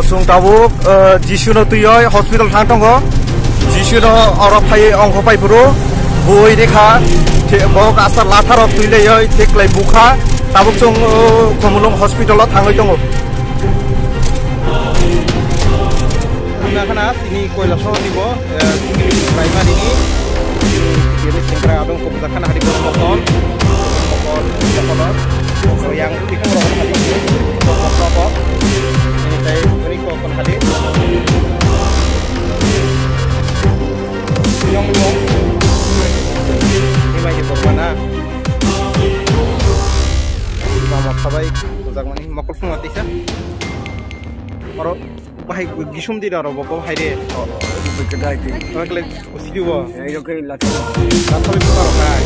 sung tabuk jisuno tuyoi hospital thang tongo jisuno oro phai ongko pai bro boi rekha bo kasar latharok tuile yoi teklai bukha tabuk sung komulung hospital thangoi tongo na kana sini koila so nibo primary ni ini singkra abang ko kana hari bo mokol so yang itu orang hari mokol ini tay ini ko kon hari yang ini mai ko mana sama sabai kozak mani mokol fung atisa oro bahai gisum di daro boko haire kedai ki takle usidiwa ai rokai latha latha bi paro kai